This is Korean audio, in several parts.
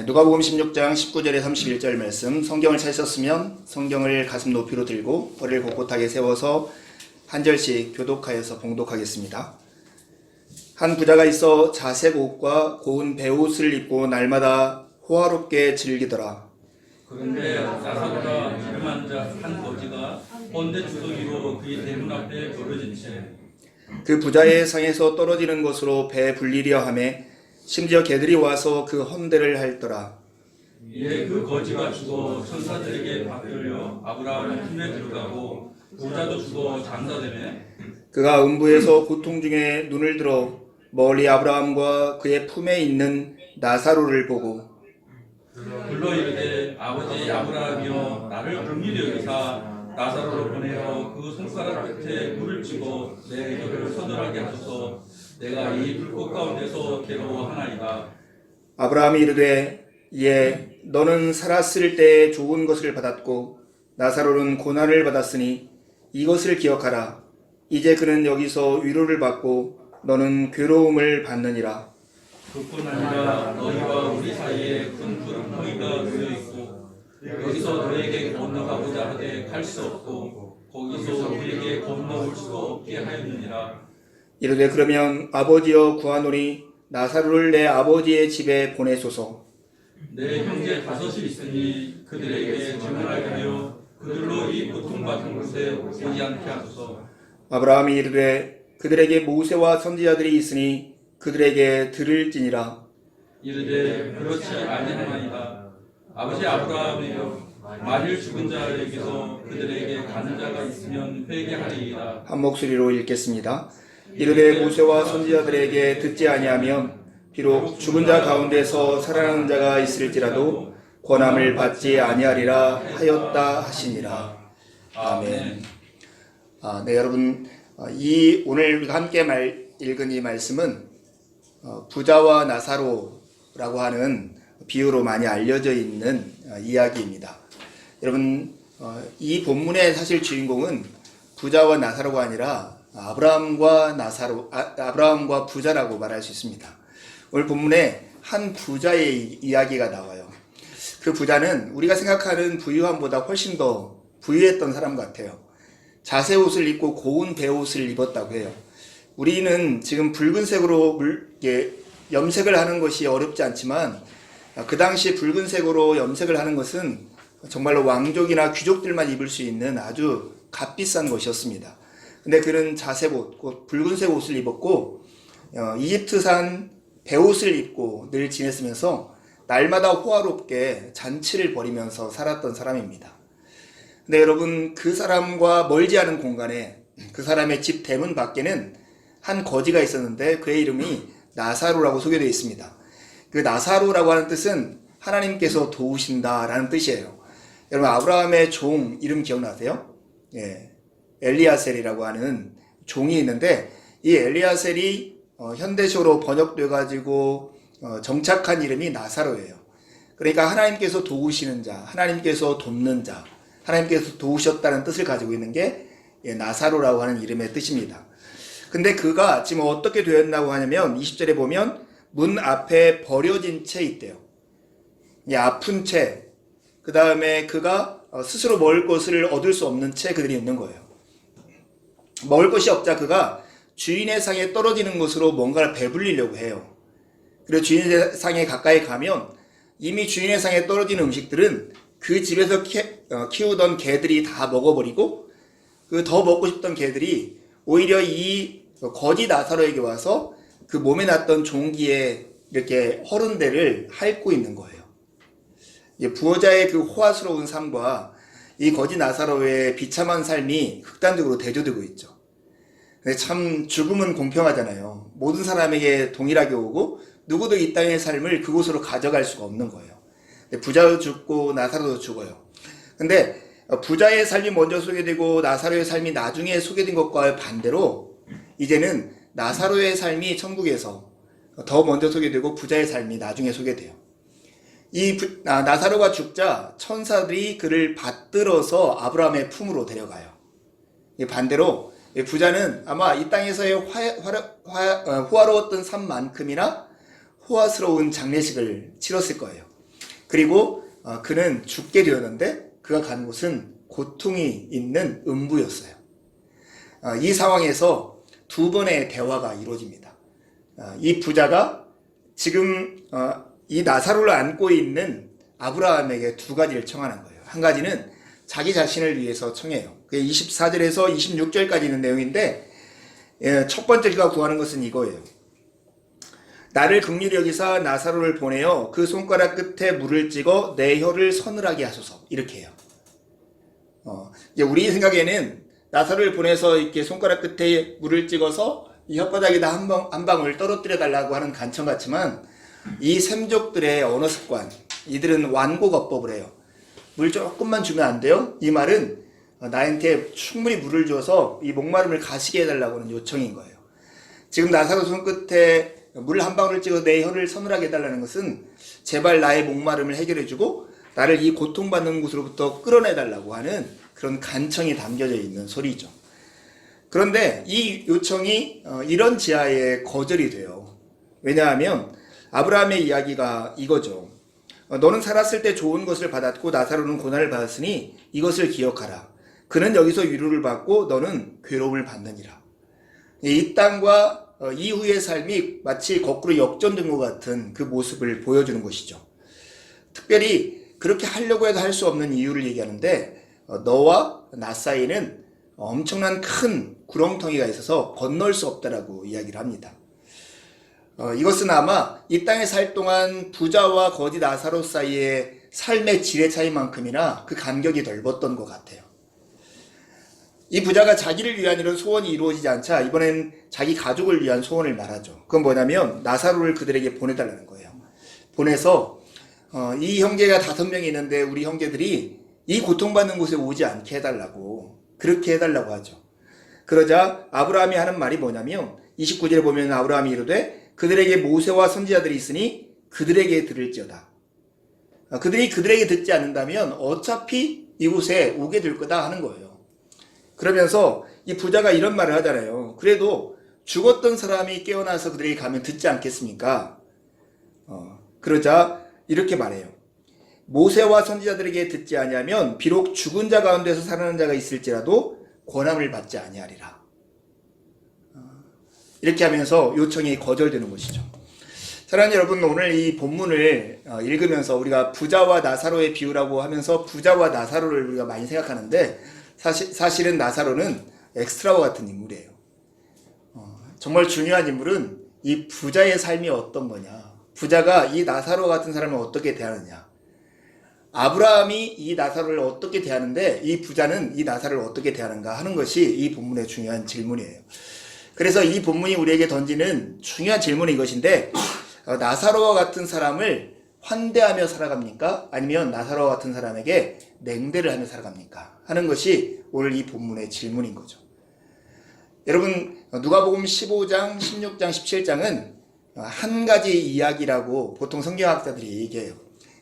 누가복음 16장 19절에 31절 말씀, 성경을 찾으셨으면 성경을 가슴 높이로 들고 허리를 곳곳하게 세워서 한 절씩 교독하여서 봉독하겠습니다. 한 부자가 있어 자색 옷과 고운 베옷을 입고 날마다 호화롭게 즐기더라. 그런데 나사로라 이름한 자 한 거지가 번데 주둥이로 그의 대문 앞에 벌어진 채 그 부자의 상에서 떨어지는 것으로 배 불리려 하매 심지어 개들이 와서 그 헌대를 핥더라. 이에 그 거지가 죽어 천사들에게 받들려 아브라함의 품에 들어가고 부자도 죽어 장사되매 그가 음부에서 고통 중에 눈을 들어 멀리 아브라함과 그의 품에 있는 나사로를 보고 불러 이르되 아버지 아브라함이여 나를 긍휼히 여기사 나사로를 보내어 그 손가락 끝에 물을 쥐고 내 혀를 서늘하게 하소서. 내가 이 불꽃 가운데서 괴로워하나이다. 아브라함이 이르되 예 너는 살았을 때 좋은 것을 받았고 나사로는 고난을 받았으니 이것을 기억하라. 이제 그는 여기서 위로를 받고 너는 괴로움을 받느니라. 그뿐 아니라 너희와 우리 사이에 큰 구름덩이가 놓여 있고 여기서 너에게 건너가고자 하되 갈 수 없고 거기서 우리에게 건너올 수도 없게 하였느니라. 이르되 그러면 아버지여 구하노니 나사로를 내 아버지의 집에 보내소서. 내 형제 다섯이 있으니 그들에게 증언하게 하여 그들로 이 고통받은 곳에 오지 않게 하소서. 아브라함이 이르되 그들에게 모세와 선지자들이 있으니 그들에게 들을지니라. 이르되 그렇지 아니하나이다. 아버지 아브라함이여 만일 죽은 자에게서 그들에게 가는 자가 있으면 회개하리이다. 한 목소리로 읽겠습니다. 이르되 모세와 선지자들에게 듣지 아니하면 비록 죽은 자 가운데서 살아나는 자가 있을지라도 권함을 받지 아니하리라 하였다 하시니라. 아멘. 네, 여러분, 오늘 우리가 함께 읽은 이 말씀은 부자와 나사로라고 하는 비유로 많이 알려져 있는 이야기입니다. 여러분, 이 본문의 사실 주인공은 부자와 나사로가 아니라 아브라함과 부자라고 말할 수 있습니다. 오늘 본문에 한 부자의 이야기가 나와요. 그 부자는 우리가 생각하는 부유함보다 훨씬 더 부유했던 사람 같아요. 자색 옷을 입고 고운 베옷을 입었다고 해요. 우리는 지금 붉은색으로 염색을 하는 것이 어렵지 않지만 그 당시 붉은색으로 염색을 하는 것은 정말로 왕족이나 귀족들만 입을 수 있는 아주 값비싼 것이었습니다. 근데 그는 자색 옷, 붉은색 옷을 입었고 이집트산 베옷을 입고 늘 지냈으면서 날마다 호화롭게 잔치를 벌이면서 살았던 사람입니다. 근데 여러분, 그 사람과 멀지 않은 공간에 그 사람의 집 대문 밖에는 한 거지가 있었는데 그의 이름이 나사로라고 소개되어 있습니다. 그 나사로라고 하는 뜻은 하나님께서 도우신다라는 뜻이에요. 여러분, 아브라함의 종 이름 기억나세요? 예, 엘리아셀이라고 하는 종이 있는데 이 엘리아셀이 현대식으로 번역돼 가지고 정착한 이름이 나사로예요. 그러니까 하나님께서 도우시는 자, 하나님께서 돕는 자, 하나님께서 도우셨다는 뜻을 가지고 있는 게 나사로라고 하는 이름의 뜻입니다. 근데 그가 지금 어떻게 되었나고 하냐면 20절에 보면 문 앞에 버려진 채 있대요. 아픈 채, 그 다음에 그가 스스로 먹을 것을 얻을 수 없는 채 그들이 있는 거예요. 먹을 것이 없자 그가 주인의 상에 떨어지는 것으로 뭔가를 배불리려고 해요. 그리고 주인의 상에 가까이 가면 이미 주인의 상에 떨어지는 음식들은 그 집에서 키우던 개들이 다 먹어버리고 그 더 먹고 싶던 개들이 오히려 이 거지 나사로에게 와서 그 몸에 났던 종기에 이렇게 허른 데를 핥고 있는 거예요. 부자의 그 호화스러운 삶과 이 거지 나사로의 비참한 삶이 극단적으로 대조되고 있죠. 근데 참 죽음은 공평하잖아요. 모든 사람에게 동일하게 오고 누구도 이 땅의 삶을 그곳으로 가져갈 수가 없는 거예요. 부자도 죽고 나사로도 죽어요. 근데 부자의 삶이 먼저 소개되고 나사로의 삶이 나중에 소개된 것과 반대로 이제는 나사로의 삶이 천국에서 더 먼저 소개되고 부자의 삶이 나중에 소개돼요. 나사로가 죽자 천사들이 그를 받들어서 아브라함의 품으로 데려가요. 반대로 부자는 아마 이 땅에서의 호화로웠던 삶만큼이나 호화스러운 장례식을 치렀을 거예요. 그리고 그는 죽게 되었는데 그가 간 곳은 고통이 있는 음부였어요. 이 상황에서 두 번의 대화가 이루어집니다. 이 부자가 지금 이 나사로를 안고 있는 아브라함에게 두 가지를 청하는 거예요. 한 가지는 자기 자신을 위해서 청해요. 그게 24절에서 26절까지 있는 내용인데 첫 번째 그가 구하는 것은 이거예요. 나를 긍휼히 여기사 나사로를 보내어 그 손가락 끝에 물을 찍어 내 혀를 서늘하게 하소서. 이렇게 해요. 이제 우리 생각에는 나사로를 보내서 이렇게 손가락 끝에 물을 찍어서 이 혓바닥에다 한 방울 떨어뜨려 달라고 하는 간청 같지만 이 샘족들의 언어 습관, 이들은 완고거법을 해요. 물 조금만 주면 안 돼요? 이 말은 나한테 충분히 물을 줘서 이 목마름을 가시게 해달라고 하는 요청인 거예요. 지금 나사로 손끝에 물 한 방울을 찍어 내 혀를 서늘하게 해달라는 것은 제발 나의 목마름을 해결해주고 나를 이 고통받는 곳으로부터 끌어내달라고 하는 그런 간청이 담겨져 있는 소리죠. 그런데 이 요청이 이런 지하에 거절이 돼요. 왜냐하면 아브라함의 이야기가 이거죠. 너는 살았을 때 좋은 것을 받았고 나사로는 고난을 받았으니 이것을 기억하라. 그는 여기서 위로를 받고 너는 괴로움을 받느니라. 이 땅과 이후의 삶이 마치 거꾸로 역전된 것 같은 그 모습을 보여주는 것이죠. 특별히 그렇게 하려고 해도 할 수 없는 이유를 얘기하는데 너와 나 사이에는 엄청난 큰 구렁텅이가 있어서 건널 수 없다라고 이야기를 합니다. 이것은 아마 이 땅에 살 동안 부자와 거지 나사로 사이의 삶의 질의 차이만큼이나 그 간격이 넓었던 것 같아요. 이 부자가 자기를 위한 이런 소원이 이루어지지 않자 이번엔 자기 가족을 위한 소원을 말하죠. 그건 뭐냐면 나사로를 그들에게 보내달라는 거예요. 보내서 이 형제가 5명이 있는데 우리 형제들이 이 고통받는 곳에 오지 않게 해달라고, 그렇게 해달라고 하죠. 그러자 아브라함이 하는 말이 뭐냐면 29절에 보면 아브라함이 이르되 그들에게 모세와 선지자들이 있으니 그들에게 들을지어다. 그들이 그들에게 듣지 않는다면 어차피 이곳에 오게 될 거다 하는 거예요. 그러면서 이 부자가 이런 말을 하잖아요. 그래도 죽었던 사람이 깨어나서 그들에게 가면 듣지 않겠습니까? 그러자 이렇게 말해요. 모세와 선지자들에게 듣지 아니하면 비록 죽은 자 가운데서 살아나는 자가 있을지라도 권함을 받지 아니하리라. 이렇게 하면서 요청이 거절되는 것이죠. 사랑하는 여러분, 오늘 이 본문을 읽으면서 우리가 부자와 나사로의 비유라고 하면서 부자와 나사로를 우리가 많이 생각하는데 사실은 나사로는 엑스트라와 같은 인물이에요. 정말 중요한 인물은 이 부자의 삶이 어떤 거냐, 부자가 이 나사로 같은 사람을 어떻게 대하느냐, 아브라함이 이 나사로를 어떻게 대하는데 이 부자는 이 나사로를 어떻게 대하는가 하는 것이 이 본문의 중요한 질문이에요. 그래서 이 본문이 우리에게 던지는 중요한 질문이 이것인데, 나사로와 같은 사람을 환대하며 살아갑니까? 아니면 나사로와 같은 사람에게 냉대를 하며 살아갑니까? 하는 것이 오늘 이 본문의 질문인 거죠. 여러분, 누가복음 15장, 16장, 17장은 한 가지 이야기라고 보통 성경학자들이 얘기해요.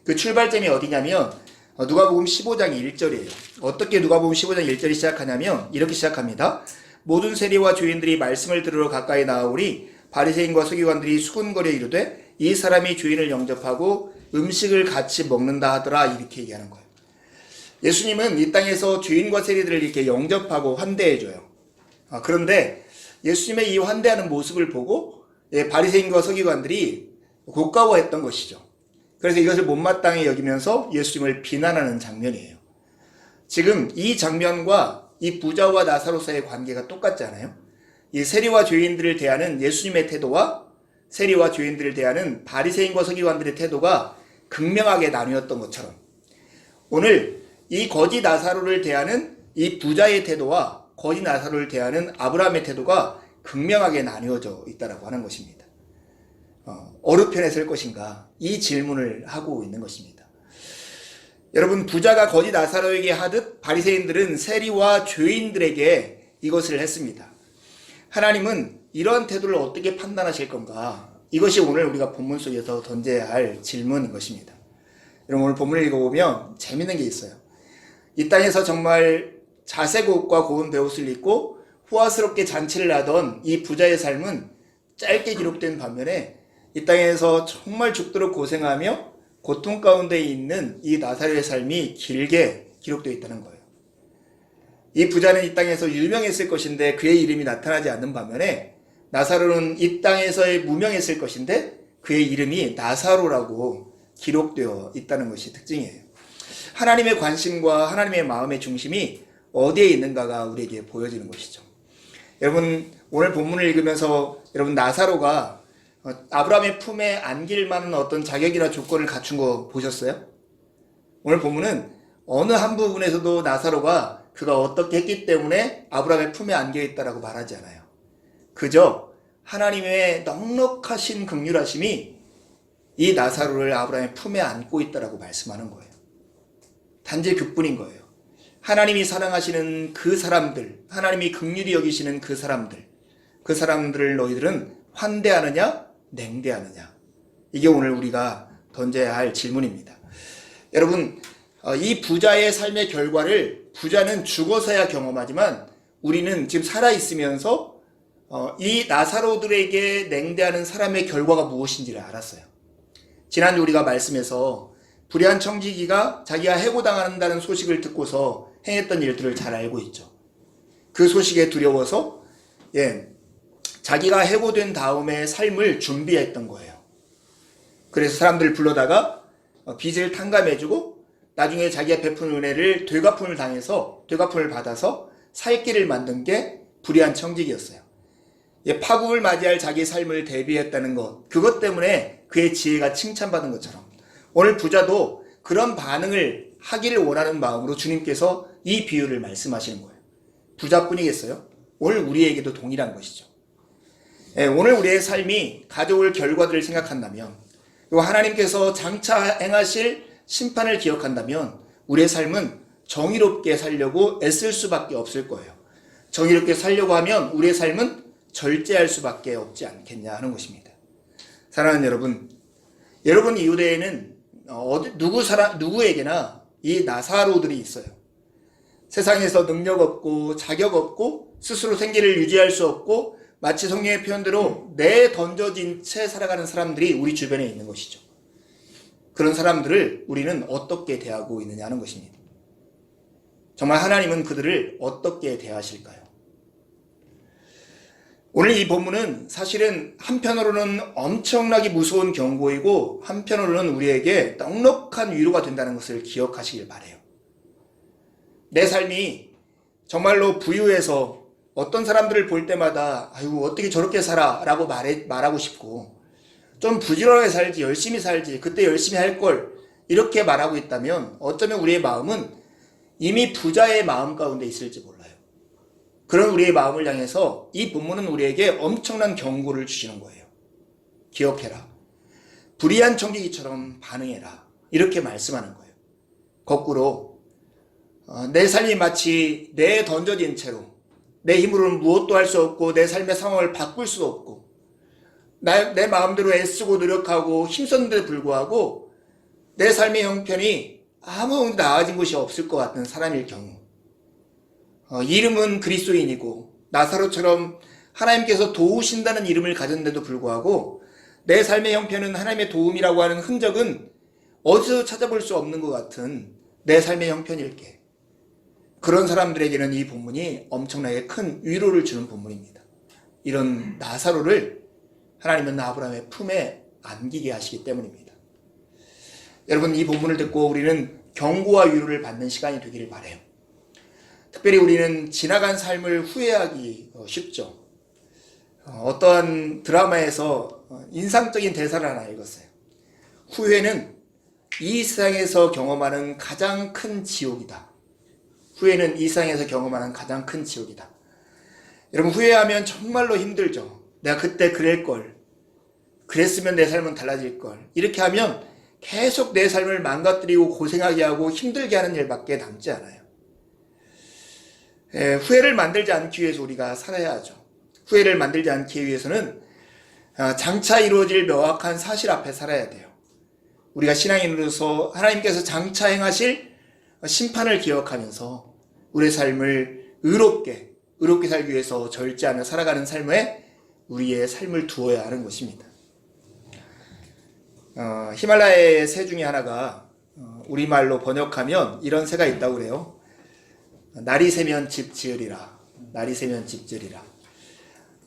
그 출발점이 어디냐면 누가복음 15장 1절이에요. 어떻게 누가복음 15장 1절이 시작하냐면 이렇게 시작합니다. 모든 세리와 주인들이 말씀을 들으러 가까이 나아오니 바리새인과 서기관들이 수군거려 이르되 이 사람이 주인을 영접하고 음식을 같이 먹는다 하더라, 이렇게 얘기하는 거예요. 예수님은 이 땅에서 주인과 세리들을 이렇게 영접하고 환대해줘요. 그런데 예수님의 이 환대하는 모습을 보고 바리새인과 서기관들이 고가워했던 것이죠. 그래서 이것을 못마땅히 여기면서 예수님을 비난하는 장면이에요. 지금 이 장면과 이 부자와 나사로 사이의 관계가 똑같지 않아요? 이 세리와 죄인들을 대하는 예수님의 태도와 세리와 죄인들을 대하는 바리새인과 서기관들의 태도가 극명하게 나뉘었던 것처럼 오늘 이 거지 나사로를 대하는 이 부자의 태도와 거지 나사로를 대하는 아브라함의 태도가 극명하게 나뉘어져 있다고 하는 것입니다. 어느 편에 설 것인가, 이 질문을 하고 있는 것입니다. 여러분, 부자가 거지 나사로에게 하듯 바리새인들은 세리와 죄인들에게 이것을 했습니다. 하나님은 이러한 태도를 어떻게 판단하실 건가? 이것이 오늘 우리가 본문 속에서 던져야 할 질문인 것입니다. 여러분, 오늘 본문을 읽어보면 재밌는 게 있어요. 이 땅에서 정말 자색 옷과 고운 베옷을 입고 호화스럽게 잔치를 하던 이 부자의 삶은 짧게 기록된 반면에 이 땅에서 정말 죽도록 고생하며 고통 가운데 있는 이 나사로의 삶이 길게 기록되어 있다는 거예요. 이 부자는 이 땅에서 유명했을 것인데 그의 이름이 나타나지 않는 반면에 나사로는 이 땅에서의 무명했을 것인데 그의 이름이 나사로라고 기록되어 있다는 것이 특징이에요. 하나님의 관심과 하나님의 마음의 중심이 어디에 있는가가 우리에게 보여지는 것이죠. 여러분, 오늘 본문을 읽으면서 여러분 나사로가 아브라함의 품에 안길 만한 어떤 자격이나 조건을 갖춘 거 보셨어요? 오늘 본문은 어느 한 부분에서도 나사로가 그가 어떻게 했기 때문에 아브라함의 품에 안겨 있다라고 말하지 않아요. 그저 하나님의 넉넉하신 긍휼하심이 이 나사로를 아브라함의 품에 안고 있다라고 말씀하는 거예요. 단지 그뿐인 거예요. 하나님이 사랑하시는 그 사람들, 하나님이 긍휼히 여기시는 그 사람들을 너희들은 환대하느냐, 냉대하느냐. 이게 오늘 우리가 던져야 할 질문입니다. 여러분, 이 부자의 삶의 결과를 부자는 죽어서야 경험하지만 우리는 지금 살아있으면서 이 나사로들에게 냉대하는 사람의 결과가 무엇인지를 알았어요. 지난주 우리가 말씀에서 불의한 청지기가 자기가 해고당한다는 소식을 듣고서 행했던 일들을 잘 알고 있죠. 그 소식에 두려워서 자기가 해고된 다음에 삶을 준비했던 거예요. 그래서 사람들을 불러다가 빚을 탕감해주고 나중에 자기가 베푼 은혜를 되갚음을 받아서 살 길을 만든 게 불의한 청지기였어요. 파국을 맞이할 자기 삶을 대비했다는 것, 그것 때문에 그의 지혜가 칭찬받은 것처럼 오늘 부자도 그런 반응을 하기를 원하는 마음으로 주님께서 이 비유를 말씀하시는 거예요. 부자뿐이겠어요? 오늘 우리에게도 동일한 것이죠. 오늘 우리의 삶이 가져올 결과들을 생각한다면, 그리고 하나님께서 장차 행하실 심판을 기억한다면 우리의 삶은 정의롭게 살려고 애쓸 수밖에 없을 거예요. 정의롭게 살려고 하면 우리의 삶은 절제할 수밖에 없지 않겠냐 하는 것입니다. 사랑하는 여러분 이후대에는 누구에게나 이 나사로들이 있어요. 세상에서 능력 없고 자격 없고 스스로 생계를 유지할 수 없고 마치 성경의 표현대로 내던져진 채 살아가는 사람들이 우리 주변에 있는 것이죠. 그런 사람들을 우리는 어떻게 대하고 있느냐 하는 것입니다. 정말 하나님은 그들을 어떻게 대하실까요? 오늘 이 본문은 사실은 한편으로는 엄청나게 무서운 경고이고 한편으로는 우리에게 넉넉한 위로가 된다는 것을 기억하시길 바라요. 내 삶이 정말로 부유해서 어떤 사람들을 볼 때마다 아이고 어떻게 저렇게 살아 라고 말하고 싶고 좀 부지런하게 살지 열심히 살지 그때 열심히 할 걸 이렇게 말하고 있다면 어쩌면 우리의 마음은 이미 부자의 마음 가운데 있을지 몰라요. 그런 우리의 마음을 향해서 이 본문은 우리에게 엄청난 경고를 주시는 거예요. 기억해라. 불의한 청지기처럼 반응해라. 이렇게 말씀하는 거예요. 거꾸로 내 삶이 마치 내던져진 채로 내 힘으로는 무엇도 할 수 없고 내 삶의 상황을 바꿀 수도 없고 내 마음대로 애쓰고 노력하고 힘썼는데도 불구하고 내 삶의 형편이 아무 나아진 것이 없을 것 같은 사람일 경우 이름은 그리스도인이고 나사로처럼 하나님께서 도우신다는 이름을 가졌는데도 불구하고 내 삶의 형편은 하나님의 도움이라고 하는 흔적은 어디서 찾아볼 수 없는 것 같은 내 삶의 형편일게. 그런 사람들에게는 이 본문이 엄청나게 큰 위로를 주는 본문입니다. 이런 나사로를 하나님은 아브라함의 품에 안기게 하시기 때문입니다. 여러분, 이 본문을 듣고 우리는 경고와 위로를 받는 시간이 되기를 바라요. 특별히 우리는 지나간 삶을 후회하기 쉽죠. 어떠한 드라마에서 인상적인 대사를 하나 읽었어요. 후회는 이 세상에서 경험하는 가장 큰 지옥이다. 후회는 이 세상에서 경험하는 가장 큰 지옥이다. 여러분, 후회하면 정말로 힘들죠. 내가 그때 그랬걸. 그랬으면 내 삶은 달라질걸. 이렇게 하면 계속 내 삶을 망가뜨리고 고생하게 하고 힘들게 하는 일밖에 남지 않아요. 후회를 만들지 않기 위해서 우리가 살아야 하죠. 후회를 만들지 않기 위해서는 장차 이루어질 명확한 사실 앞에 살아야 돼요. 우리가 신앙인으로서 하나님께서 장차 행하실 심판을 기억하면서 우리의 삶을 의롭게 살기 위해서 절제하며 살아가는 삶에 우리의 삶을 두어야 하는 것입니다. 히말라야의 새 중에 하나가 우리말로 번역하면 이런 새가 있다고 그래요. 날이 새면 집 지으리라. 날이 새면 집 지으리라.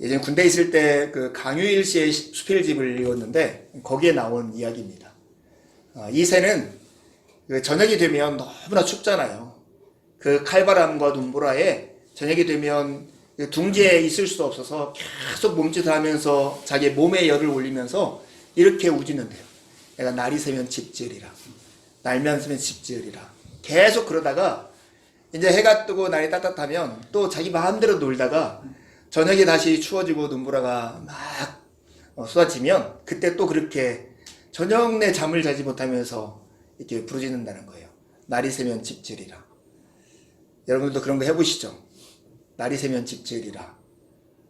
예전 군대에 있을 때 그 강유일 씨의 수필집을 읽었는데 거기에 나온 이야기입니다. 이 새는 그 저녁이 되면 너무나 춥잖아요. 그 칼바람과 눈보라에 저녁이 되면 둥지에 있을 수 없어서 계속 몸짓을 하면서 자기 몸에 열을 올리면서 이렇게 우지는데요. 내가 날이 새면 집 지으리라. 날면 새면 집 지으리라. 계속 그러다가 이제 해가 뜨고 날이 따뜻하면 또 자기 마음대로 놀다가 저녁에 다시 추워지고 눈보라가 막 쏟아지면 그때 또 그렇게 저녁 내 잠을 자지 못하면서 이렇게 부르짖는다는 거예요. 날이 새면 집 지으리라. 여러분들도 그런 거 해보시죠. 날이 새면 집 지으리라.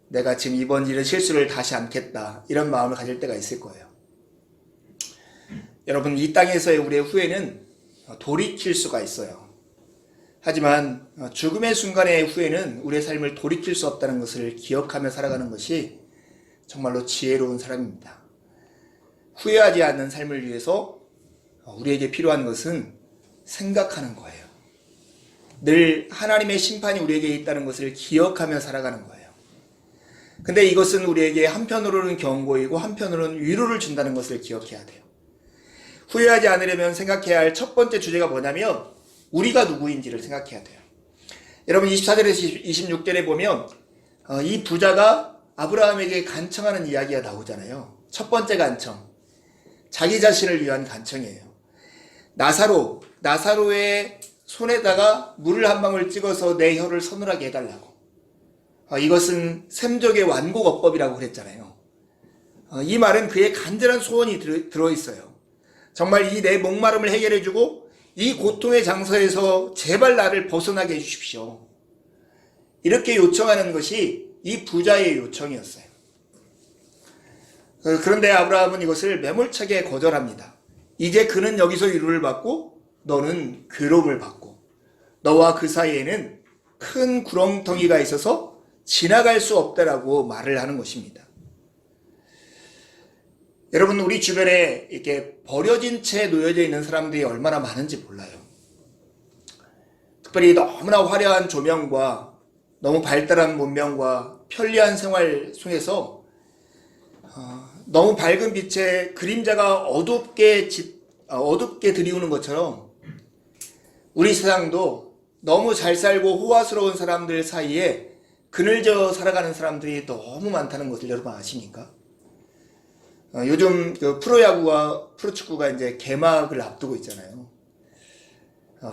내가 지금 이번 일은 실수를 다시 않겠다. 이런 마음을 가질 때가 있을 거예요. 여러분, 이 땅에서의 우리의 후회는 돌이킬 수가 있어요. 하지만 죽음의 순간의 후회는 우리의 삶을 돌이킬 수 없다는 것을 기억하며 살아가는 것이 정말로 지혜로운 사람입니다. 후회하지 않는 삶을 위해서 우리에게 필요한 것은 생각하는 거예요. 늘 하나님의 심판이 우리에게 있다는 것을 기억하며 살아가는 거예요. 근데 이것은 우리에게 한편으로는 경고이고 한편으로는 위로를 준다는 것을 기억해야 돼요. 후회하지 않으려면 생각해야 할 첫 번째 주제가 뭐냐면 우리가 누구인지를 생각해야 돼요. 여러분 24절에서 26절에 보면 이 부자가 아브라함에게 간청하는 이야기가 나오잖아요. 첫 번째 간청, 자기 자신을 위한 간청이에요. 나사로의 손에다가 물을 한 방울 찍어서 내 혀를 서늘하게 해달라고. 이것은 샘족의 완곡어법이라고 그랬잖아요. 이 말은 그의 간절한 소원이 들어있어요. 정말 이 내 목마름을 해결해주고 이 고통의 장소에서 제발 나를 벗어나게 해주십시오. 이렇게 요청하는 것이 이 부자의 요청이었어요. 그런데 아브라함은 이것을 매몰차게 거절합니다. 이제 그는 여기서 위로를 받고 너는 괴로움을 받고 너와 그 사이에는 큰 구렁텅이가 있어서 지나갈 수 없다라고 말을 하는 것입니다. 여러분, 우리 주변에 이렇게 버려진 채 놓여져 있는 사람들이 얼마나 많은지 몰라요. 특별히 너무나 화려한 조명과 너무 발달한 문명과 편리한 생활 속에서 너무 밝은 빛에 그림자가 어둡게 들이우는 것처럼 우리 세상도 너무 잘 살고 호화스러운 사람들 사이에 그늘져 살아가는 사람들이 너무 많다는 것을 여러분 아십니까? 요즘 그 프로야구와 프로축구가 이제 개막을 앞두고 있잖아요.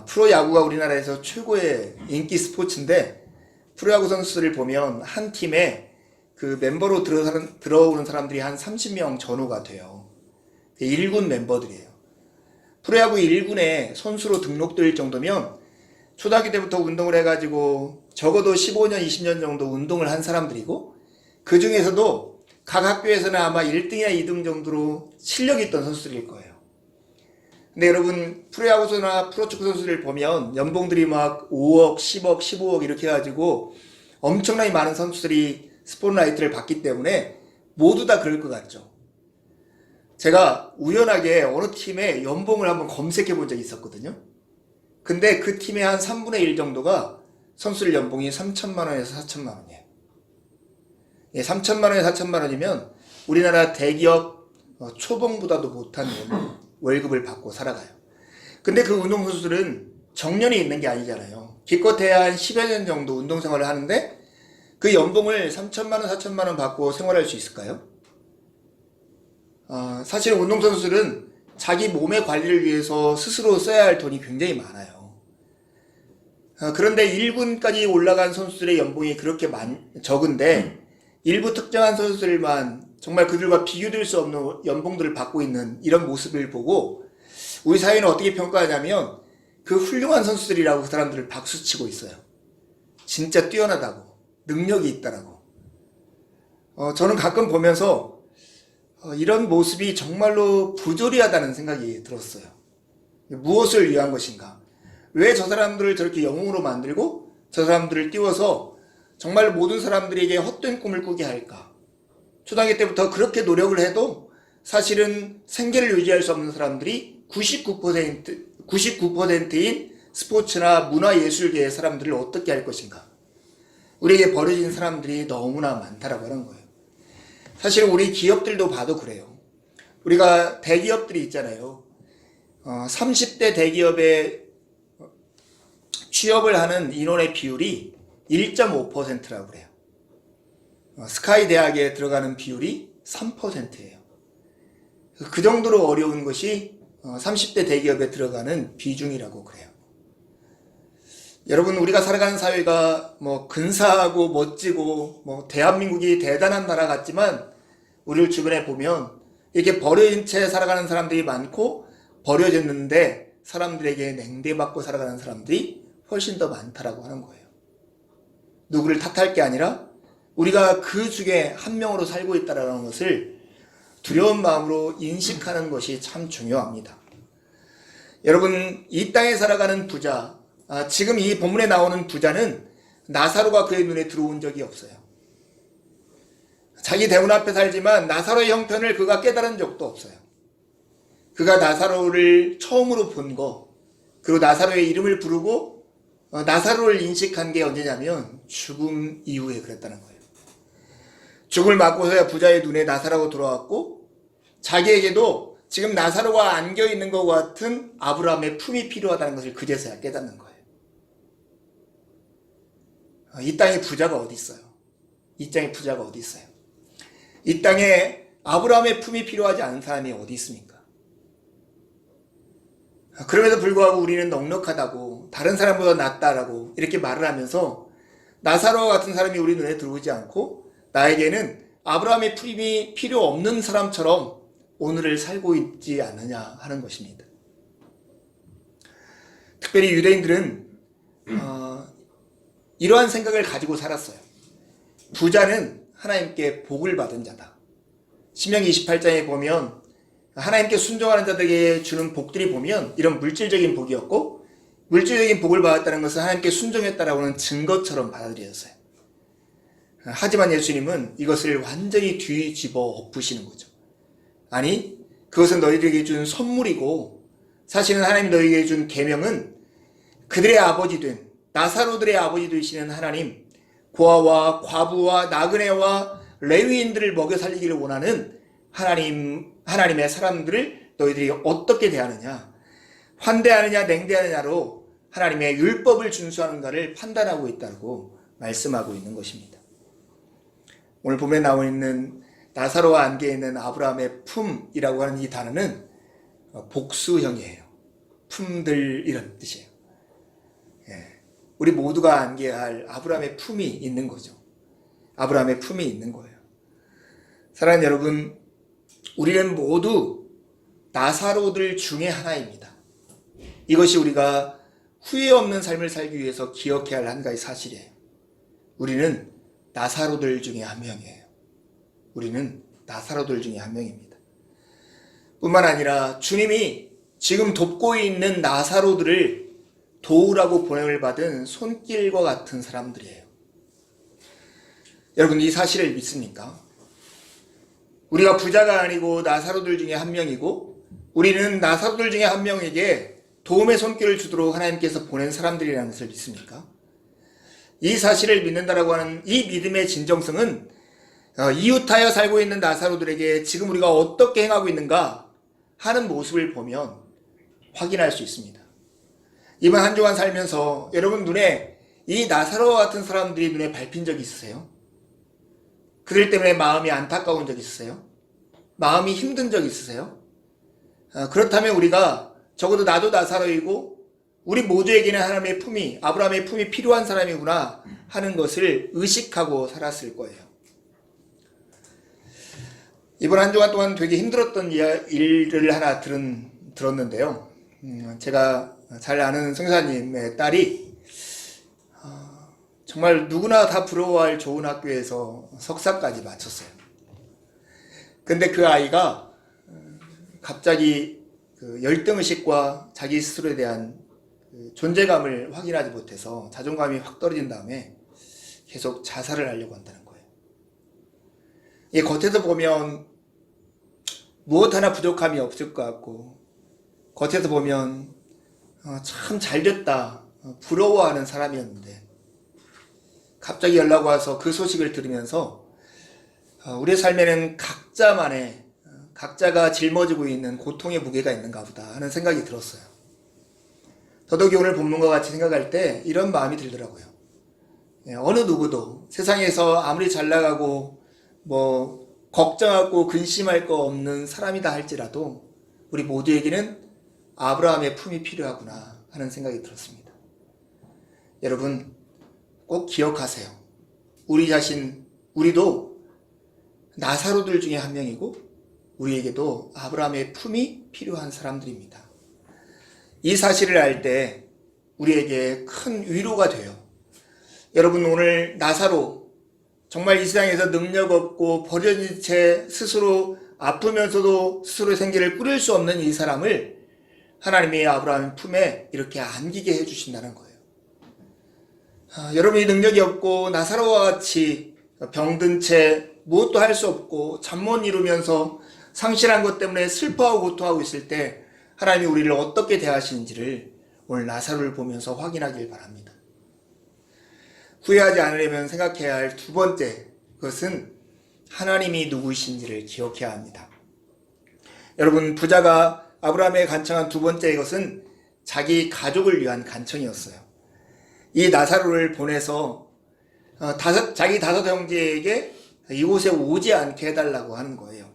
프로야구가 우리나라에서 최고의 인기 스포츠인데 프로야구 선수들을 보면 한 팀에 그 멤버로 들어오는 사람들이 한 30명 전후가 돼요. 1군 멤버들이에요. 프로야구 1군에 선수로 등록될 정도면 초등학교 때부터 운동을 해가지고 적어도 15년, 20년 정도 운동을 한 사람들이고 그 중에서도 각 학교에서는 아마 1등이나 2등 정도로 실력이 있던 선수들일 거예요. 근데 여러분 프로야구나 프로축구 선수들 보면 연봉들이 막 5억, 10억, 15억 이렇게 해가지고 엄청나게 많은 선수들이 스포트라이트를 받기 때문에 모두 다 그럴 것 같죠. 제가 우연하게 어느 팀의 연봉을 한번 검색해 본 적이 있었거든요. 근데 그 팀의 한 3분의 1 정도가 선수들 연봉이 3천만 원에서 4천만 원이에요. 3천만 원에서 4천만 원이면 우리나라 대기업 초봉보다도 못한 월급을 받고 살아가요. 근데 그 운동선수들은 정년이 있는 게 아니잖아요. 기껏해야 한 10여 년 정도 운동생활을 하는데 그 연봉을 3천만 원, 4천만 원 받고 생활할 수 있을까요? 사실 운동선수들은 자기 몸의 관리를 위해서 스스로 써야 할 돈이 굉장히 많아요. 그런데 1군까지 올라간 선수들의 연봉이 그렇게 적은데 일부 특정한 선수들만 정말 그들과 비교될 수 없는 연봉들을 받고 있는 이런 모습을 보고 우리 사회는 어떻게 평가하냐면 그 훌륭한 선수들이라고 그 사람들을 박수치고 있어요. 진짜 뛰어나다고, 능력이 있다라고. 저는 가끔 보면서 이런 모습이 정말로 부조리하다는 생각이 들었어요. 무엇을 위한 것인가? 왜 저 사람들을 저렇게 영웅으로 만들고 저 사람들을 띄워서 정말 모든 사람들에게 헛된 꿈을 꾸게 할까? 초등학교 때부터 그렇게 노력을 해도 사실은 생계를 유지할 수 없는 사람들이 99%인 스포츠나 문화예술계의 사람들을 어떻게 할 것인가? 우리에게 버려진 사람들이 너무나 많다라고 하는 거예요. 사실 우리 기업들도 봐도 그래요. 우리가 대기업들이 있잖아요. 30대 대기업에 취업을 하는 인원의 비율이 1.5%라고 그래요. 스카이 대학에 들어가는 비율이 3%예요. 그 정도로 어려운 것이 30대 대기업에 들어가는 비중이라고 그래요. 여러분, 우리가 살아가는 사회가 뭐 근사하고 멋지고 뭐 대한민국이 대단한 나라 같지만 우리를 주변에 보면 이렇게 버려진 채 살아가는 사람들이 많고 버려졌는데 사람들에게 냉대받고 살아가는 사람들이 훨씬 더 많다라고 하는 거예요. 누구를 탓할 게 아니라 우리가 그 중에 한 명으로 살고 있다는 것을 두려운 마음으로 인식하는 것이 참 중요합니다. 여러분, 이 땅에 살아가는 부자, 지금 이 본문에 나오는 부자는 나사로가 그의 눈에 들어온 적이 없어요. 자기 대문 앞에 살지만 나사로의 형편을 그가 깨달은 적도 없어요. 그가 나사로를 처음으로 본 거, 그리고 나사로의 이름을 부르고 나사로를 인식한 게 언제냐면 죽음 이후에 그랬다는 거예요. 죽음을 맞고서야 부자의 눈에 나사로가 들어왔고 자기에게도 지금 나사로가 안겨있는 것 같은 아브라함의 품이 필요하다는 것을 그제서야 깨닫는 거예요. 이 땅에 부자가 어디 있어요? 이 땅에 부자가 어디 있어요? 이 땅에 아브라함의 품이 필요하지 않은 사람이 어디 있습니까? 그럼에도 불구하고 우리는 넉넉하다고 다른 사람보다 낫다라고 이렇게 말을 하면서 나사로와 같은 사람이 우리 눈에 들어오지 않고 나에게는 아브라함의 품이 필요 없는 사람처럼 오늘을 살고 있지 않느냐 하는 것입니다. 특별히 유대인들은 이러한 생각을 가지고 살았어요. 부자는 하나님께 복을 받은 자다. 신명기 28장에 보면 하나님께 순종하는 자들에게 주는 복들이 보면 이런 물질적인 복이었고 물질적인 복을 받았다는 것은 하나님께 순종했다라고 하는 증거처럼 받아들여졌어요. 하지만 예수님은 이것을 완전히 뒤집어 엎으시는 거죠. 아니, 그것은 너희들에게 준 선물이고 사실은 하나님이 너희에게 준 계명은 그들의 아버지 된 나사로들의 아버지 되시는 하나님, 고아와 과부와 나그네와 레위인들을 먹여 살리기를 원하는 하나님의 사람들을 너희들이 어떻게 대하느냐, 환대하느냐 냉대하느냐로 하나님의 율법을 준수하는가를 판단하고 있다고 말씀하고 있는 것입니다. 오늘 본문에 나와 있는 나사로와 안개 있는 아브라함의 품이라고 하는 이 단어는 복수형이에요. 품들 이런 뜻이에요. 우리 모두가 안개할 아브라함의 품이 있는 거죠. 아브라함의 품이 있는 거예요. 사랑하는 여러분, 우리는 모두 나사로들 중에 하나입니다. 이것이 우리가 후회 없는 삶을 살기 위해서 기억해야 할 한 가지 사실이에요. 우리는 나사로들 중에 한 명이에요. 우리는 나사로들 중에 한 명입니다. 뿐만 아니라 주님이 지금 돕고 있는 나사로들을 도우라고 보냄을 받은 손길과 같은 사람들이에요. 여러분, 이 사실을 믿습니까? 우리가 부자가 아니고 나사로들 중에 한 명이고 우리는 나사로들 중에 한 명에게 도움의 손길을 주도록 하나님께서 보낸 사람들이라는 것을 믿습니까? 이 사실을 믿는다라고 하는 이 믿음의 진정성은 이웃하여 살고 있는 나사로들에게 지금 우리가 어떻게 행하고 있는가 하는 모습을 보면 확인할 수 있습니다. 이번 한 주간 살면서 여러분 눈에 이 나사로와 같은 사람들이 눈에 밟힌 적이 있으세요? 그들 때문에 마음이 안타까운 적 있으세요? 마음이 힘든 적 있으세요? 그렇다면 우리가 적어도 나도 나사로이고 우리 모두에게는 하나님의 품이, 아브라함의 품이 필요한 사람이구나 하는 것을 의식하고 살았을 거예요. 이번 한 주간 동안 되게 힘들었던 일을 하나 들었는데요. 제가 잘 아는 선교사님의 딸이 정말 누구나 다 부러워할 좋은 학교에서 석사까지 마쳤어요. 근데 그 아이가 갑자기 그 열등의식과 자기 스스로에 대한 존재감을 확인하지 못해서 자존감이 확 떨어진 다음에 계속 자살을 하려고 한다는 거예요. 이게 겉에서 보면 무엇 하나 부족함이 없을 것 같고 겉에서 보면 참 잘됐다 부러워하는 사람이었는데 갑자기 연락 와서 그 소식을 들으면서 우리의 삶에는 각자가 짊어지고 있는 고통의 무게가 있는가 보다 하는 생각이 들었어요. 더더욱이 오늘 본문과 같이 생각할 때 이런 마음이 들더라고요. 어느 누구도 세상에서 아무리 잘 나가고 걱정하고 근심할 거 없는 사람이다 할지라도 우리 모두에게는 아브라함의 품이 필요하구나 하는 생각이 들었습니다. 여러분 꼭 기억하세요. 우리도 나사로들 중에 한 명이고 우리에게도 아브라함의 품이 필요한 사람들입니다. 이 사실을 알 때 우리에게 큰 위로가 돼요. 여러분 오늘 나사로 정말 이 세상에서 능력 없고 버려진 채 스스로 아프면서도 스스로의 생계를 꾸릴 수 없는 이 사람을 하나님이 아브라함의 품에 이렇게 안기게 해주신다는 거예요. 여러분이 능력이 없고 나사로와 같이 병든 채 무엇도 할 수 없고 잠 못 이루면서 상실한 것 때문에 슬퍼하고 고통하고 있을 때 하나님이 우리를 어떻게 대하시는지를 오늘 나사로를 보면서 확인하길 바랍니다. 후회하지 않으려면 생각해야 할 두 번째 그것은 하나님이 누구이신지를 기억해야 합니다. 여러분 부자가 아브라함에 간청한 두 번째 것은 자기 가족을 위한 간청이었어요. 이 나사로를 보내서 자기 다섯 형제에게 이곳에 오지 않게 해달라고 하는 거예요.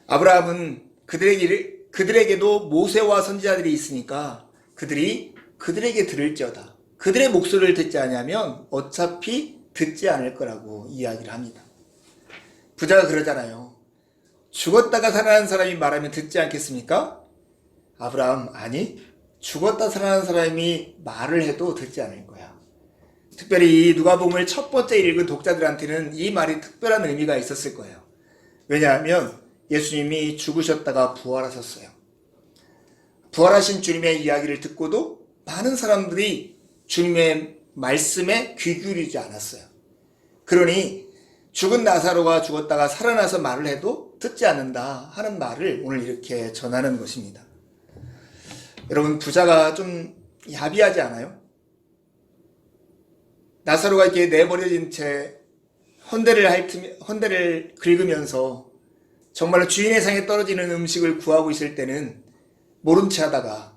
아브라함은 그들에게도 모세와 선지자들이 있으니까 그들에게 들을지어다. 그들의 목소리를 듣지 않으면 어차피 듣지 않을 거라고 이야기를 합니다. 부자가 그러잖아요. 죽었다가 살아난 사람이 말하면 듣지 않겠습니까? 아브라함, 아니, 죽었다 살아난 사람이 말을 해도 듣지 않을 거야. 특별히 이 누가복음을 첫 번째 읽은 독자들한테는 이 말이 특별한 의미가 있었을 거예요. 왜냐하면 예수님이 죽으셨다가 부활하셨어요. 부활하신 주님의 이야기를 듣고도 많은 사람들이 주님의 말씀에 귀 기울이지 않았어요. 그러니 죽은 나사로가 죽었다가 살아나서 말을 해도 듣지 않는다 하는 말을 오늘 이렇게 전하는 것입니다. 여러분 부자가 좀 야비하지 않아요? 나사로가 이렇게 내버려진 채 헌대를 긁으면서 정말로 주인의 상에 떨어지는 음식을 구하고 있을 때는 모른 채 하다가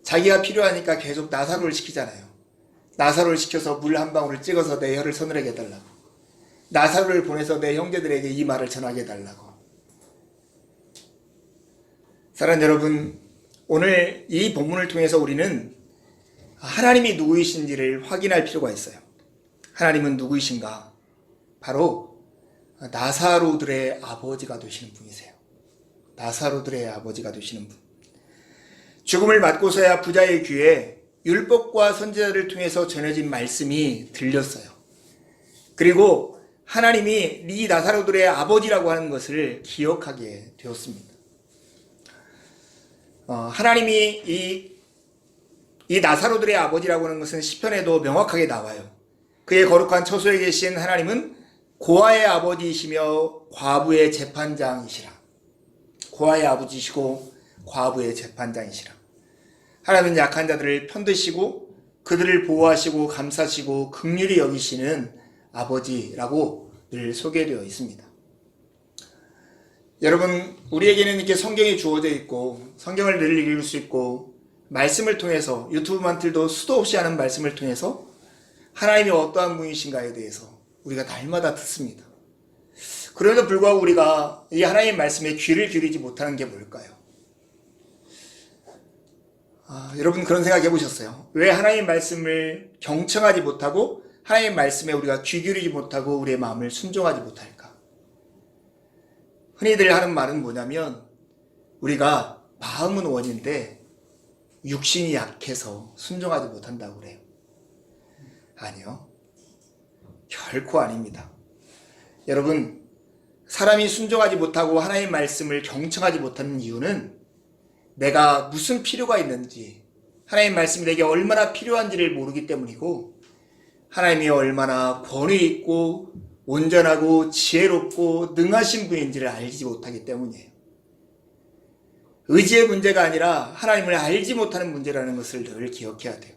자기가 필요하니까 계속 나사로를 시키잖아요. 나사로를 시켜서 물 한 방울을 찍어서 내 혀를 서늘하게 해달라고. 나사로를 보내서 내 형제들에게 이 말을 전하게 해달라고. 사랑하는 여러분, 오늘 이 본문을 통해서 우리는 하나님이 누구이신지를 확인할 필요가 있어요. 하나님은 누구이신가? 바로 나사로들의 아버지가 되시는 분이세요. 나사로들의 아버지가 되시는 분. 죽음을 맞고서야 부자의 귀에 율법과 선지자를 통해서 전해진 말씀이 들렸어요. 그리고 하나님이 이 나사로들의 아버지라고 하는 것을 기억하게 되었습니다. 하나님이 이 나사로들의 아버지라고 하는 것은 시편에도 명확하게 나와요. 그의 거룩한 처소에 계신 하나님은 고아의 아버지이시며 과부의 재판장이시라. 고아의 아버지시고 과부의 재판장이시라. 하나님은 약한 자들을 편드시고 그들을 보호하시고 감싸시고 긍휼히 여기시는 아버지라고 늘 소개되어 있습니다. 여러분, 우리에게는 이렇게 성경이 주어져 있고 성경을 늘 읽을 수 있고 말씀을 통해서 유튜브만 틀도 수도 없이 하는 말씀을 통해서 하나님이 어떠한 분이신가에 대해서 우리가 날마다 듣습니다. 그럼에도 불구하고 우리가 이 하나님의 말씀에 귀를 기울이지 못하는 게 뭘까요? 여러분 그런 생각 해보셨어요? 왜 하나님의 말씀을 경청하지 못하고 하나님의 말씀에 우리가 귀 기울이지 못하고 우리의 마음을 순종하지 못할까? 흔히들 하는 말은 뭐냐면 우리가 마음은 원인데 육신이 약해서 순종하지 못한다고 그래요. 아니요. 결코 아닙니다. 여러분, 사람이 순종하지 못하고 하나님의 말씀을 경청하지 못하는 이유는 내가 무슨 필요가 있는지, 하나님의 말씀이 내게 얼마나 필요한지를 모르기 때문이고, 하나님이 얼마나 권위 있고 온전하고 지혜롭고 능하신 분인지를 알지 못하기 때문이에요. 의지의 문제가 아니라 하나님을 알지 못하는 문제라는 것을 늘 기억해야 돼요.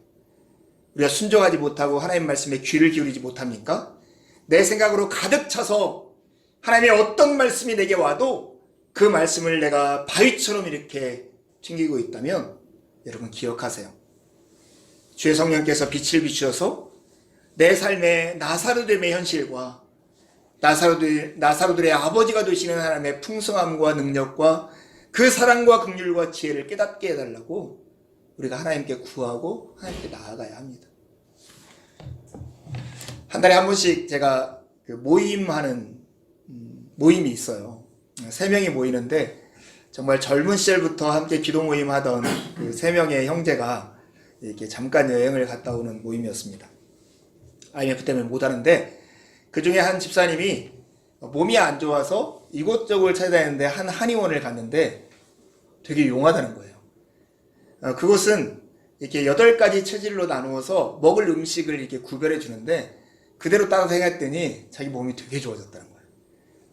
우리가 순종하지 못하고 하나님 말씀에 귀를 기울이지 못합니까? 내 생각으로 가득 차서 하나님의 어떤 말씀이 내게 와도 그 말씀을 내가 바위처럼 이렇게 튕기고 있다면 여러분 기억하세요. 주의 성령께서 빛을 비추어서 내 삶의 나사로됨의 현실과 나사로들의 아버지가 되시는 하나님의 풍성함과 능력과 그 사랑과 긍휼과 지혜를 깨닫게 해달라고 우리가 하나님께 구하고 하나님께 나아가야 합니다. 한 달에 한 번씩 제가 모임하는 모임이 있어요. 3명이 모이는데 정말 젊은 시절부터 함께 기도 모임 하던 그 3명의 형제가 이렇게 잠깐 여행을 갔다 오는 모임이었습니다. IMF 때문에 못 하는데 그 중에 한 집사님이 몸이 안 좋아서 이곳저곳 찾아다니는데 한 한의원을 갔는데 되게 용하다는 거예요. 그곳은 이렇게 8가지 체질로 나누어서 먹을 음식을 이렇게 구별해 주는데 그대로 따라서 행했더니 자기 몸이 되게 좋아졌다는 거예요.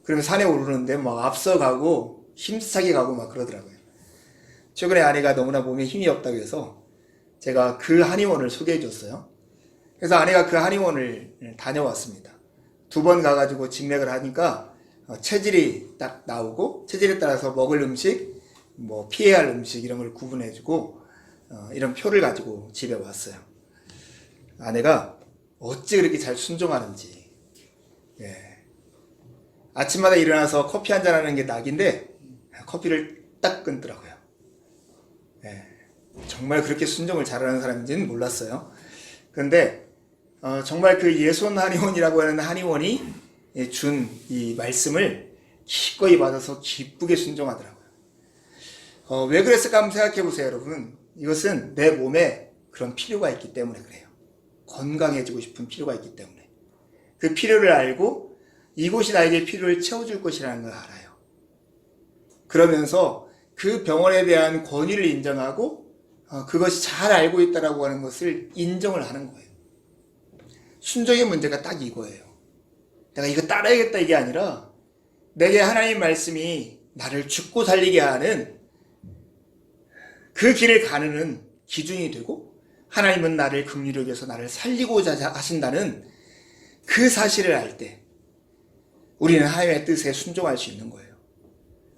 그러면 산에 오르는데 막 앞서가고 힘차게 가고 막 그러더라고요. 최근에 아내가 너무나 몸에 힘이 없다고 해서 제가 그 한의원을 소개해 줬어요. 그래서 아내가 그 한의원을 다녀왔습니다. 2번 가가지고 진맥을 하니까 체질이 딱 나오고 체질에 따라서 먹을 음식, 뭐 피해야 할 음식 이런 걸 구분해주고 이런 표를 가지고 집에 왔어요. 아내가 어찌 그렇게 잘 순종하는지. 아침마다 일어나서 커피 한잔 하는 게 낙인데 커피를 딱 끊더라고요. 정말 그렇게 순종을 잘하는 사람인지는 몰랐어요. 그런데 정말 그 예손 한의원이라고 하는 한의원이 준 이 말씀을 기꺼이 받아서 기쁘게 순종하더라고요. 왜 그랬을까 한번 생각해 보세요, 여러분. 이것은 내 몸에 그런 필요가 있기 때문에 그래요. 건강해지고 싶은 필요가 있기 때문에. 그 필요를 알고 이곳이 나에게 필요를 채워줄 것이라는 걸 알아요. 그러면서 그 병원에 대한 권위를 인정하고 그것이 잘 알고 있다라고 하는 것을 인정을 하는 거예요. 순종의 문제가 딱 이거예요. 내가 이거 따라야겠다 이게 아니라 내게 하나님 말씀이 나를 죽고 살리게 하는 그 길을 가르는 기준이 되고 하나님은 나를 긍휼히 여겨서 나를 살리고자 하신다는 그 사실을 알 때 우리는 하나님의 뜻에 순종할 수 있는 거예요.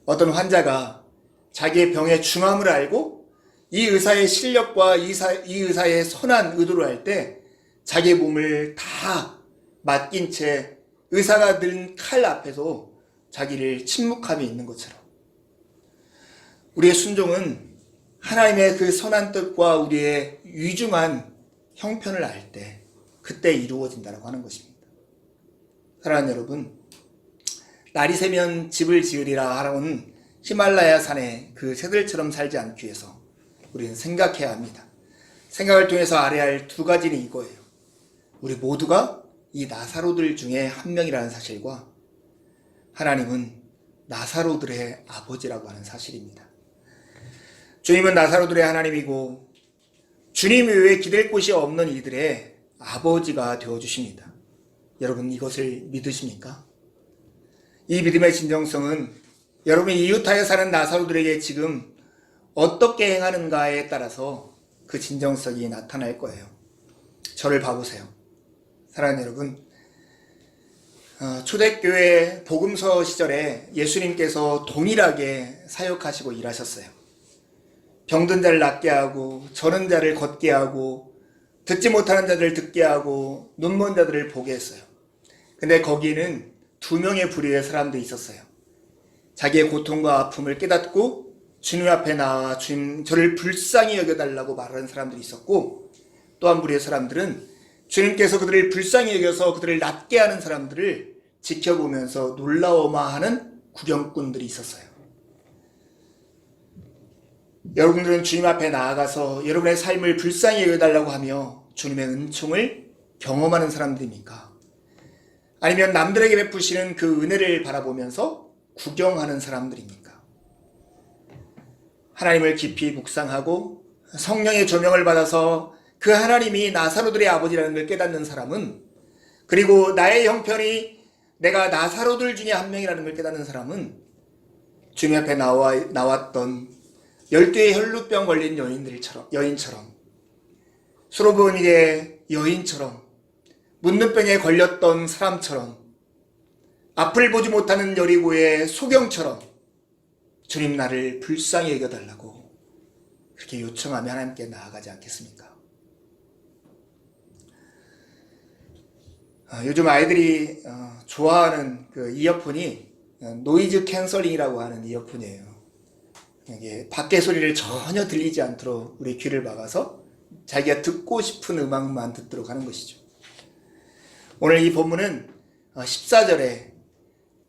어떤 환자가 자기의 병의 중함을 알고 이 의사의 실력과 이 의사의 선한 의도를 알 때 자기의 몸을 다 맡긴 채 의사가 든 칼 앞에서 자기를 침묵함이 있는 것처럼 우리의 순종은 하나님의 그 선한 뜻과 우리의 위중한 형편을 알 때 그때 이루어진다고 하는 것입니다. 사랑하는 여러분, 날이 새면 집을 지으리라 하라는 히말라야 산에 그 새들처럼 살지 않기 위해서 우리는 생각해야 합니다. 생각을 통해서 알아야 할 2가지는 이거예요. 우리 모두가 이 나사로들 중에 한 명이라는 사실과 하나님은 나사로들의 아버지라고 하는 사실입니다. 주님은 나사로들의 하나님이고 주님 외에 기댈 곳이 없는 이들의 아버지가 되어주십니다. 여러분 이것을 믿으십니까? 이 믿음의 진정성은 여러분이 이웃하에 사는 나사로들에게 지금 어떻게 행하는가에 따라서 그 진정성이 나타날 거예요. 저를 봐보세요. 사랑하는 여러분, 초대교회 복음서 시절에 예수님께서 동일하게 사역하시고 일하셨어요. 병든 자를 낫게 하고 저는 자를 걷게 하고 듣지 못하는 자들을 듣게 하고 눈먼 자들을 보게 했어요. 근데 거기에는 2명의 부류의 사람들이 있었어요. 자기의 고통과 아픔을 깨닫고 주님 앞에 나와 주님 저를 불쌍히 여겨달라고 말하는 사람들이 있었고 또 한 부류의 사람들은 주님께서 그들을 불쌍히 여겨서 그들을 낫게 하는 사람들을 지켜보면서 놀라워마하는 구경꾼들이 있었어요. 여러분들은 주님 앞에 나아가서 여러분의 삶을 불쌍히 여겨달라고 하며 주님의 은총을 경험하는 사람들입니까? 아니면 남들에게 베푸시는 그 은혜를 바라보면서 구경하는 사람들입니까? 하나님을 깊이 묵상하고 성령의 조명을 받아서 그 하나님이 나사로들의 아버지라는 걸 깨닫는 사람은 그리고 나의 형편이 내가 나사로들 중에 한 명이라는 걸 깨닫는 사람은 주님 앞에 나왔던 12의 혈루병 걸린 여인처럼 수로보니의 여인처럼 묻는 병에 걸렸던 사람처럼 앞을 보지 못하는 여리고의 소경처럼 주님 나를 불쌍히 여겨달라고 그렇게 요청하며 하나님께 나아가지 않겠습니까? 요즘 아이들이 좋아하는 그 이어폰이 노이즈 캔슬링이라고 하는 이어폰이에요. 이게 밖의 소리를 전혀 들리지 않도록 우리 귀를 막아서 자기가 듣고 싶은 음악만 듣도록 하는 것이죠. 오늘 이 본문은 14절에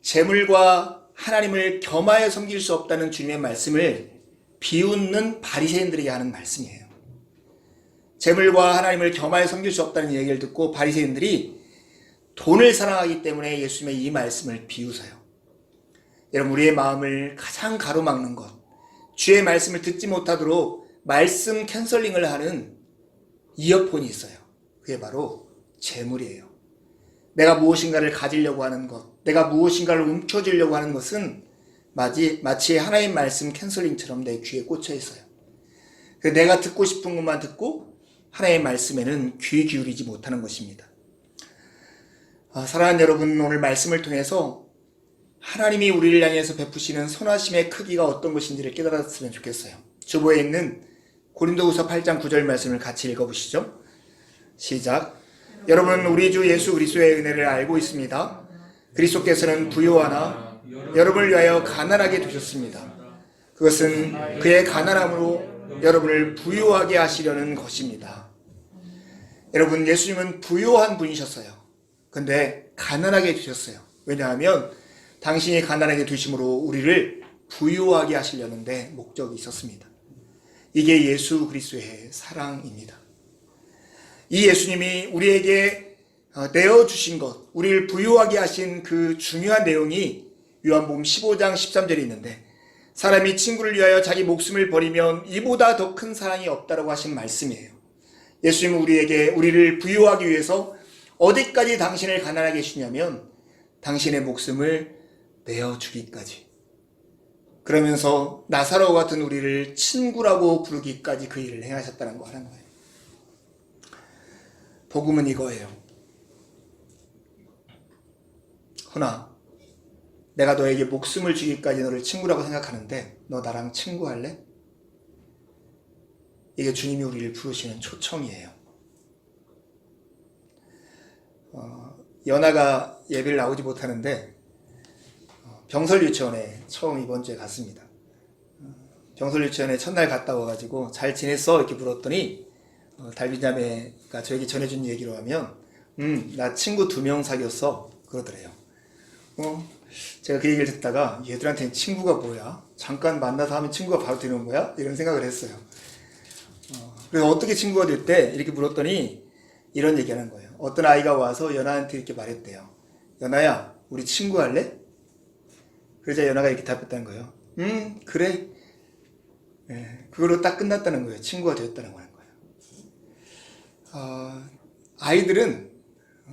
재물과 하나님을 겸하여 섬길 수 없다는 주님의 말씀을 비웃는 바리새인들에게 하는 말씀이에요. 재물과 하나님을 겸하여 섬길 수 없다는 얘기를 듣고 바리새인들이 돈을 사랑하기 때문에 예수님의 이 말씀을 비웃어요. 여러분, 우리의 마음을 가장 가로막는 것, 주의 말씀을 듣지 못하도록 말씀 캔슬링을 하는 이어폰이 있어요. 그게 바로 재물이에요. 내가 무엇인가를 가지려고 하는 것, 내가 무엇인가를 움켜쥐려고 하는 것은 마치 하나님 말씀 캔슬링처럼 내 귀에 꽂혀 있어요. 내가 듣고 싶은 것만 듣고 하나님의 말씀에는 귀 기울이지 못하는 것입니다. 사랑하는 여러분, 오늘 말씀을 통해서 하나님이 우리를 향해서 베푸시는 선하심의 크기가 어떤 것인지를 깨달았으면 좋겠어요. 주보에 있는 고린도후서 8장 9절 말씀을 같이 읽어보시죠. 시작. 여러분, 우리 주 예수 그리스도의 은혜를 알고 있습니다. 그리스도께서는 부요하나 여러분을 위하여 가난하게 되셨습니다. 그것은 그의 가난함으로 여러분을 부요하게 하시려는 것입니다. 여러분, 예수님은 부요한 분이셨어요. 근데 가난하게 되셨어요. 왜냐하면 당신이 가난하게 되심으로 우리를 부유하게 하시려는데 목적이 있었습니다. 이게 예수 그리스도의 사랑입니다. 이 예수님이 우리에게 내어주신 것, 우리를 부유하게 하신 그 중요한 내용이 요한복음 15장 13절에 있는데, 사람이 친구를 위하여 자기 목숨을 버리면 이보다 더 큰 사랑이 없다라고 하신 말씀이에요. 예수님은 우리를 부유하기 위해서 어디까지 당신을 가난하게 해주냐면 당신의 목숨을 내어주기까지, 그러면서 나사로 같은 우리를 친구라고 부르기까지 그 일을 행하셨다는 거 하는 거예요. 복음은 이거예요. 허나 내가 너에게 목숨을 주기까지 너를 친구라고 생각하는데 너 나랑 친구할래? 이게 주님이 우리를 부르시는 초청이에요. 연아가 예배를 나오지 못하는데 병설 유치원에 처음 이번 주에 갔습니다. 병설 유치원에 첫날 갔다 와가지고 잘 지냈어? 이렇게 물었더니 달빈자매가 저에게 전해준 얘기로 하면 나 친구 2명 사귀었어 그러더래요. 제가 그 얘기를 듣다가 얘들한테는 친구가 뭐야? 잠깐 만나서 하면 친구가 바로 되는 거야? 이런 생각을 했어요. 그래서 어떻게 친구가 됐대? 이렇게 물었더니 이런 얘기하는 거예요. 어떤 아이가 와서 연아한테 이렇게 말했대요. 연아야, 우리 친구 할래? 그러자 연아가 이렇게 답했다는 거예요. 그래. 그걸로 딱 끝났다는 거예요. 친구가 되었다는 거예요. 아이들은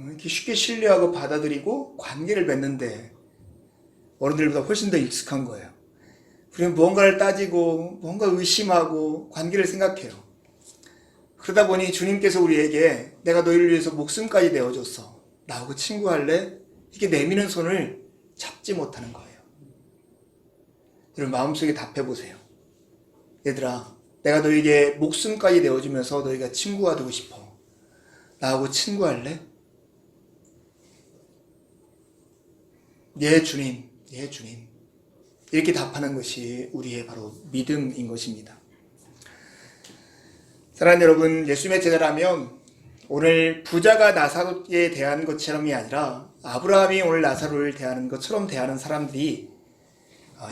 이렇게 쉽게 신뢰하고 받아들이고 관계를 맺는데 어른들보다 훨씬 더 익숙한 거예요. 그리고 무언가를 따지고 뭔가 의심하고 관계를 생각해요. 그러다 보니 주님께서 우리에게 내가 너희를 위해서 목숨까지 내어줬어. 나하고 친구할래? 이렇게 내미는 손을 잡지 못하는 거예요. 여러분, 마음속에 답해보세요. 얘들아, 내가 너에게 목숨까지 내어주면서 너희가 친구가 되고 싶어. 나하고 친구할래? 예, 주님. 예, 주님. 이렇게 답하는 것이 우리의 바로 믿음인 것입니다. 사랑하는 여러분, 예수님의 제자라면 오늘 부자가 나사로에 대한 것처럼이 아니라 아브라함이 오늘 나사로를 대하는 것처럼 대하는 사람들이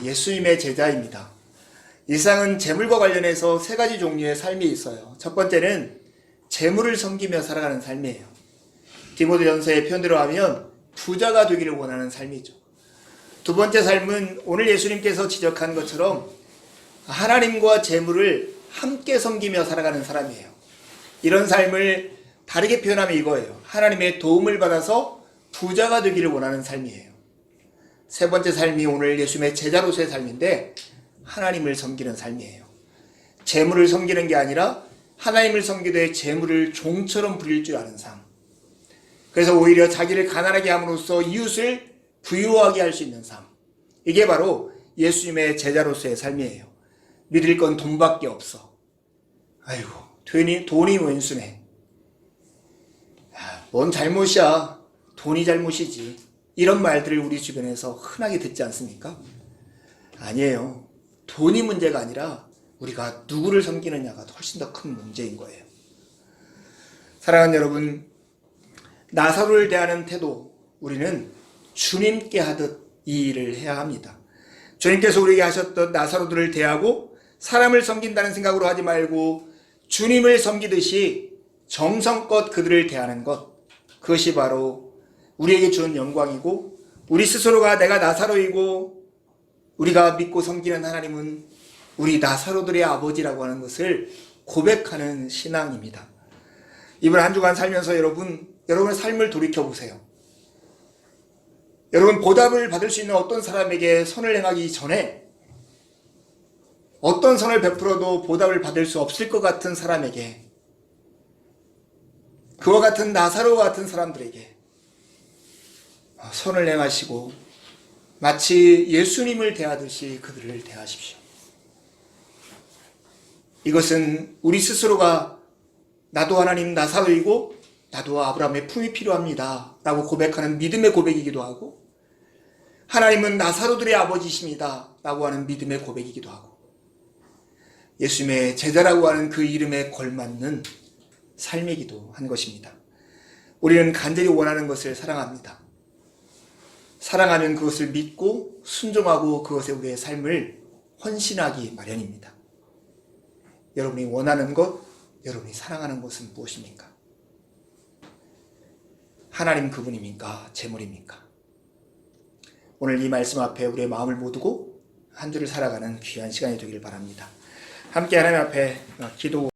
예수님의 제자입니다. 이 세상은 재물과 관련해서 3가지 종류의 삶이 있어요. 첫 번째는 재물을 섬기며 살아가는 삶이에요. 디모데전서의 표현대로 하면 부자가 되기를 원하는 삶이죠. 두 번째 삶은 오늘 예수님께서 지적한 것처럼 하나님과 재물을 함께 섬기며 살아가는 사람이에요. 이런 삶을 다르게 표현하면 이거예요. 하나님의 도움을 받아서 부자가 되기를 원하는 삶이에요. 세 번째 삶이 오늘 예수님의 제자로서의 삶인데 하나님을 섬기는 삶이에요. 재물을 섬기는 게 아니라 하나님을 섬기되 재물을 종처럼 부릴 줄 아는 삶. 그래서 오히려 자기를 가난하게 함으로써 이웃을 부유하게 할 수 있는 삶. 이게 바로 예수님의 제자로서의 삶이에요. 믿을 건 돈밖에 없어. 아이고, 돈이 왼수네. 뭔 잘못이야. 돈이 잘못이지. 이런 말들을 우리 주변에서 흔하게 듣지 않습니까? 아니에요. 돈이 문제가 아니라 우리가 누구를 섬기느냐가 훨씬 더 큰 문제인 거예요. 사랑하는 여러분, 나사로를 대하는 태도, 우리는 주님께 하듯 이 일을 해야 합니다. 주님께서 우리에게 하셨던 나사로들을 대하고 사람을 섬긴다는 생각으로 하지 말고 주님을 섬기듯이 정성껏 그들을 대하는 것, 그것이 바로 우리에게 주는 영광이고, 우리 스스로가 내가 나사로이고 우리가 믿고 섬기는 하나님은 우리 나사로들의 아버지라고 하는 것을 고백하는 신앙입니다. 이번 한 주간 살면서 여러분의 삶을 돌이켜보세요. 여러분, 보답을 받을 수 있는 어떤 사람에게 선을 행하기 전에 어떤 선을 베풀어도 보답을 받을 수 없을 것 같은 사람에게, 그와 같은 나사로와 같은 사람들에게 선을 행하시고 마치 예수님을 대하듯이 그들을 대하십시오. 이것은 우리 스스로가 나도 하나님 나사로이고 나도 아브라함의 품이 필요합니다 라고 고백하는 믿음의 고백이기도 하고, 하나님은 나사로들의 아버지십니다 라고 하는 믿음의 고백이기도 하고, 예수님의 제자라고 하는 그 이름에 걸맞는 삶이기도 한 것입니다. 우리는 간절히 원하는 것을 사랑합니다. 사랑하면 그것을 믿고 순종하고 그것에 우리의 삶을 헌신하기 마련입니다. 여러분이 원하는 것, 여러분이 사랑하는 것은 무엇입니까? 하나님 그분입니까? 재물입니까? 오늘 이 말씀 앞에 우리의 마음을 모두고 한 주를 살아가는 귀한 시간이 되길 바랍니다. 함께 하나님 앞에 기도